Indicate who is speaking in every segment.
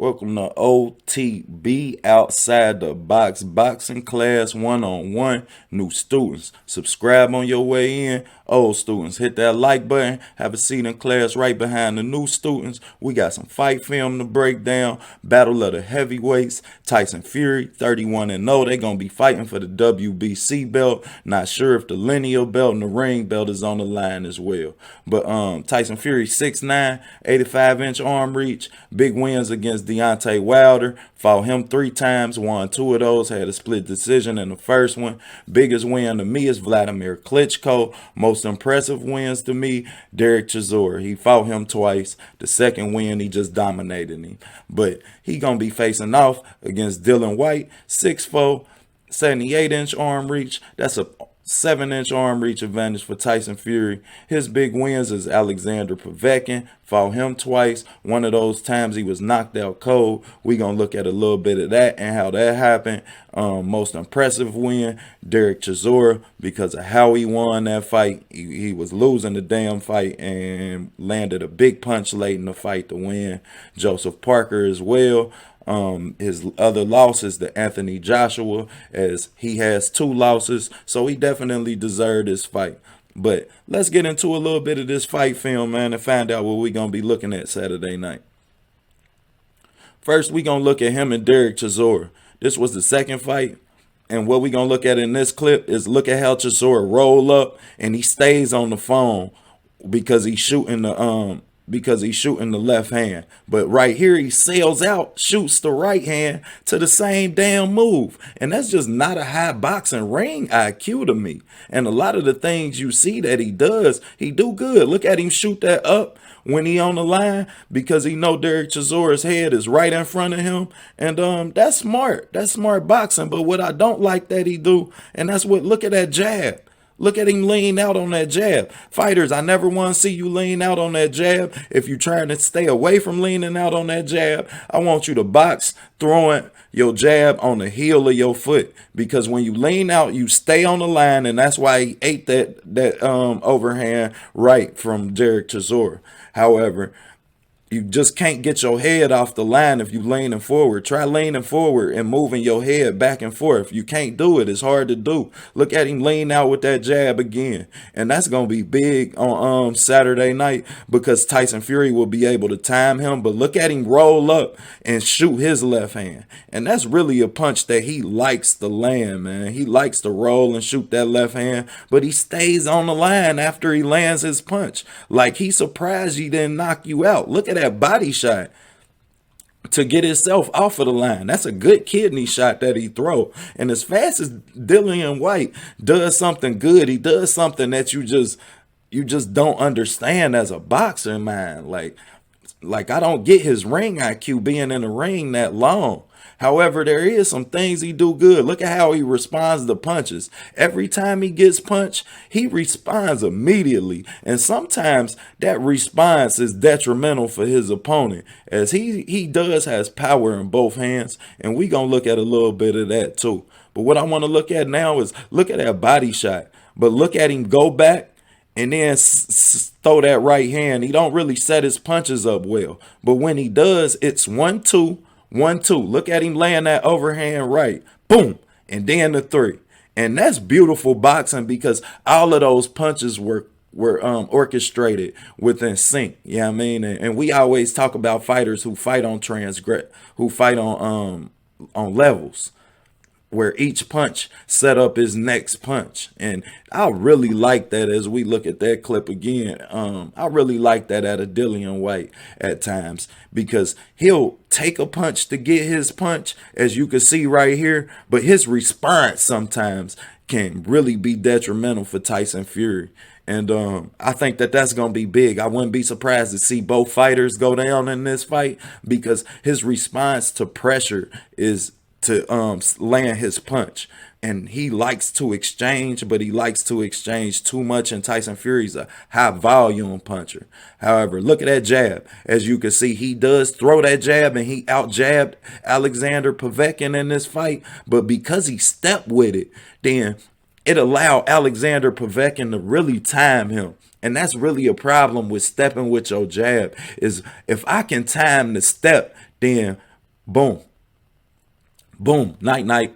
Speaker 1: Welcome to OTB Outside the Box Boxing Class One-on-One. New students, subscribe on your way in. Old students, hit that like button. Have a seat in class right behind the new students. We got some fight film to break down. Battle of the heavyweights. Tyson Fury, 31-0. They're going to be fighting for the WBC belt. Not sure if the lineal belt and the ring belt is on the line as well. But Tyson Fury, 6'9", 85-inch arm reach. Big wins against Deontay Wilder. Fought him 3 times, won 2 of those, had a split decision in the first one. Biggest win to me is Vladimir Klitschko. Most impressive wins to me, Derek Chisora. He fought him twice. The second win, he just dominated him. But he going to be facing off against Dillian Whyte, 6'4", 78-inch arm reach. That's a 7-inch arm reach advantage for Tyson Fury. His big wins is Alexander Povetkin. Fought him twice. One of those times he was knocked out cold. We're going to look at a little bit of that and how that happened. Most impressive win, Derek Chisora, because of how he won that fight. He was losing the damn fight and landed a big punch late in the fight to win. Joseph Parker as well. His other loss is to Anthony Joshua, as he has 2 losses, so he definitely deserved this fight. But let's get into a little bit of this fight film, man, and find out what we're going to be looking at Saturday night. First, we're going to look at him and Derek Chisora. This was the second fight. And what we're going to look at in this clip is look at how Chisora roll up and he stays on the phone because he's shooting the left hand. But right here, he sails out, shoots the right hand to the same damn move. And that's just not a high boxing ring IQ to me. And a lot of the things you see that he does, he do good. Look at him shoot that up when he on the line because he know Derek Chisora's head is right in front of him. And that's smart. That's smart boxing. But what I don't like that he do, and that's what, look at that jab. Look at him lean out on that jab. Fighters, I never want to see you lean out on that jab. If you're trying to stay away from leaning out on that jab, I want you to box throwing your jab on the heel of your foot. Because when you lean out, you stay on the line, and that's why he ate that overhand right from Derek Chisora. However, you just can't get your head off the line if you leaning forward. Try leaning forward and moving your head back and forth. You can't do it. It's hard to do. Look at him lean out with that jab again. And that's going to be big on Saturday night because Tyson Fury will be able to time him. But look at him roll up and shoot his left hand. And that's really a punch that he likes to land, man. He likes to roll and shoot that left hand. But he stays on the line after he lands his punch. Like he's surprised he didn't knock you out. Look at that body shot to get himself off of the line. That's a good kidney shot that he throw. And as fast as Dillian Whyte does something good, he does something that you just don't understand as a boxer, man. Like I don't get his ring IQ being in the ring that long. However, there is some things he do good. Look at how he responds to punches. Every time he gets punched, he responds immediately. And sometimes that response is detrimental for his opponent, as he does has power in both hands. And we going to look at a little bit of that too. But what I want to look at now is look at that body shot. But look at him go back and then throw that right hand. He don't really set his punches up well. But when he does, it's 1-2. 1-2. Look at him laying that overhand right. Boom. And then the 3. And that's beautiful boxing because all of those punches were orchestrated within sync. You know what I mean? And we always talk about fighters who fight on levels, where each punch set up his next punch. And I really like that as we look at that clip again. I really like that out of Dillian Whyte at times because he'll take a punch to get his punch, as you can see right here, but his response sometimes can really be detrimental for Tyson Fury. And I think that that's going to be big. I wouldn't be surprised to see both fighters go down in this fight because his response to pressure is to land his punch. And he likes to exchange, but he likes to exchange too much, and Tyson Fury's a high volume puncher. However, look at that jab. As you can see, he does throw that jab, and he out jabbed Alexander Povetkin in this fight. But because he stepped with it, then it allowed Alexander Povetkin to really time him. And that's really a problem with stepping with your jab, is if I can time the step, then Boom, boom, night, night,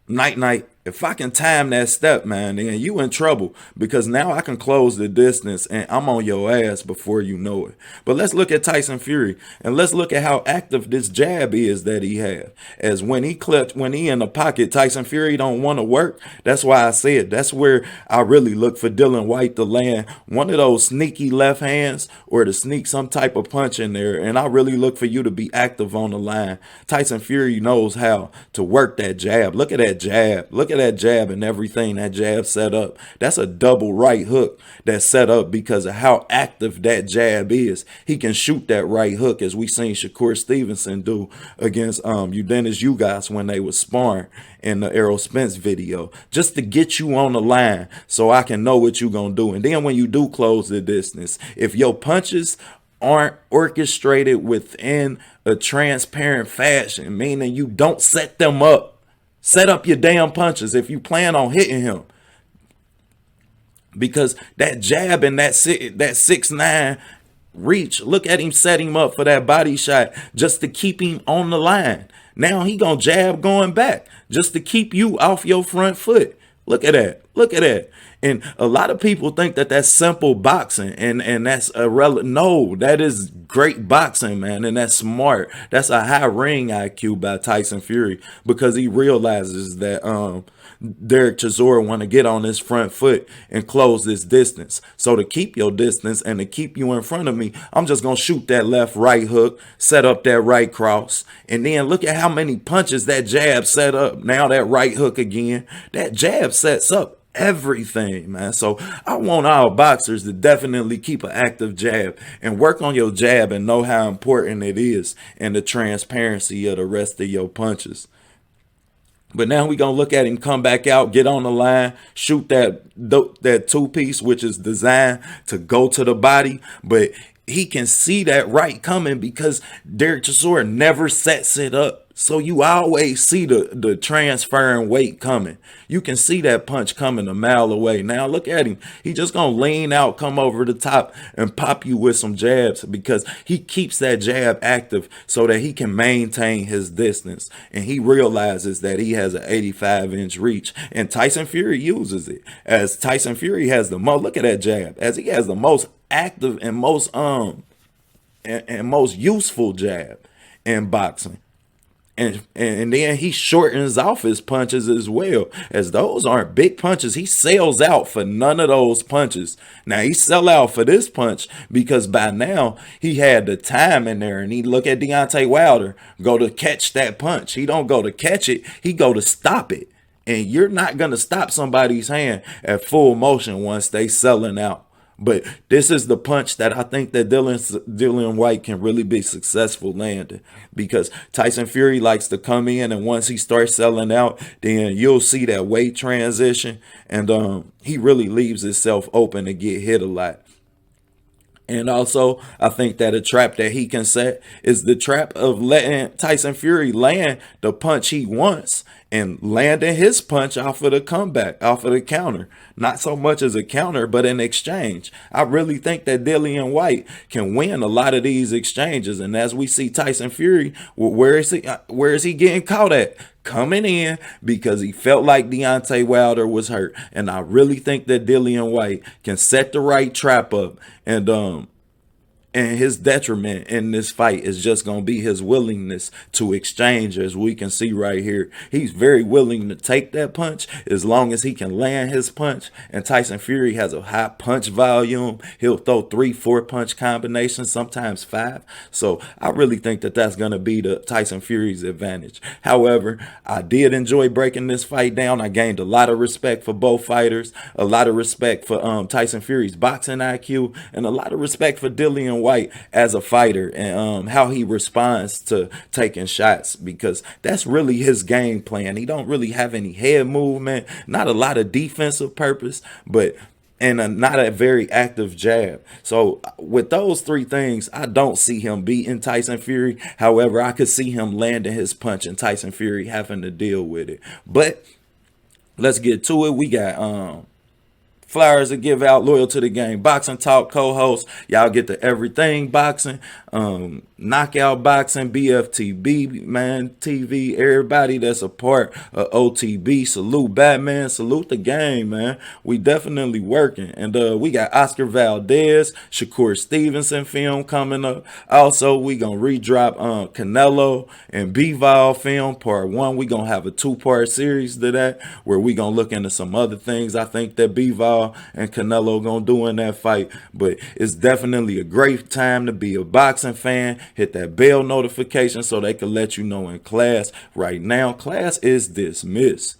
Speaker 1: night, night. If I can time that step, man, then you in trouble because now I can close the distance and I'm on your ass before you know it. But let's look at Tyson Fury and let's look at how active this jab is that he has. As when he in the pocket, Tyson Fury don't want to work. That's why I said that's where I really look for Dillian Whyte to land one of those sneaky left hands or to sneak some type of punch in there. And I really look for you to be active on the line. Tyson Fury knows how to work that jab. Look at that jab. Look at that jab and everything that jab set up. That's a double right hook that's set up because of how active that jab is. He can shoot that right hook as we seen Shakur Stevenson do against Dennis Ugas when they was sparring in the Errol Spence video, just to get you on the line so I can know what you gonna do. And then when you do close the distance, if your punches aren't orchestrated within a transparent fashion, meaning you don't set them up, set up your damn punches if you plan on hitting him. Because that jab and that 6'9" reach, look at him set him up for that body shot just to keep him on the line. Now he gonna jab going back just to keep you off your front foot. Look at that. Look at that. And a lot of people think that that's simple boxing and that's irrelevant. No, that is great boxing, man. And that's smart. That's a high ring IQ by Tyson Fury because he realizes that Derek Chisora want to get on his front foot and close this distance. So to keep your distance and to keep you in front of me, I'm just going to shoot that left right hook, set up that right cross. And then look at how many punches that jab set up. Now that right hook again. That jab sets up everything, man. So I want our boxers to definitely keep an active jab and work on your jab and know how important it is and the transparency of the rest of your punches. But now we're going to look at him come back out, get on the line, shoot that two-piece, which is designed to go to the body. But he can see that right coming because Derek Chisora never sets it up. So you always see the transferring weight coming. You can see that punch coming a mile away. Now look at him. He just going to lean out, come over the top, and pop you with some jabs because he keeps that jab active so that he can maintain his distance. And he realizes that he has an 85-inch reach. And Tyson Fury uses it. As Tyson Fury has the most, look at that jab. As he has the most active and most most useful jab in boxing. And then he shortens off his punches as well, as those aren't big punches. He sells out for none of those punches. Now he sell out for this punch because by now he had the time in there, and he look at Deontay Wilder go to catch that punch. He don't go to catch it. He go to stop it. And you're not going to stop somebody's hand at full motion once they selling out. But this is the punch that I think that Dillian Whyte can really be successful landing because Tyson Fury likes to come in, and once he starts selling out, then you'll see that weight transition, and he really leaves himself open to get hit a lot. And also, I think that a trap that he can set is the trap of letting Tyson Fury land the punch he wants and landing his punch off of the comeback, off of the counter. Not so much as a counter, but an exchange. I really think that Dillian Whyte can win a lot of these exchanges. And as we see Tyson Fury, where is he getting caught at? Coming in because he felt like Deontay Wilder was hurt. And I really think that Dillian Whyte can set the right trap up, and his detriment in this fight is just going to be his willingness to exchange, as we can see right here. He's very willing to take that punch as long as he can land his punch. And Tyson Fury has a high punch volume. He'll throw 3-4 punch combinations, sometimes 5. So I really think that that's going to be the Tyson Fury's advantage. However, I did enjoy breaking this fight down. I gained a lot of respect for both fighters, a lot of respect for Tyson Fury's boxing IQ, and a lot of respect for Dillian Whyte as a fighter and how he responds to taking shots, because that's really his game plan. He don't really have any head movement, not a lot of defensive purpose, but not a very active jab. So with those three things, I don't see him beating Tyson Fury. However, I could see him landing his punch and Tyson Fury having to deal with it. But let's get to it. We got flyers to give out. Loyal to the Game Boxing Talk co-host. Y'all get the everything boxing. Knockout Boxing, BFTB, man, TV, everybody that's a part of OTB. Salute Batman, salute the game, man. We definitely working. And we got Oscar Valdez, Shakur Stevenson film coming up. Also, we gonna redrop Canelo and B-Vol film part 1. We gonna have a 2-part series to that where we gonna look into some other things I think that B-Vol and Canelo gonna do in that fight. But it's definitely a great time to be a boxing fan. Hit that bell notification so they can let you know in class. Right now, class is dismissed.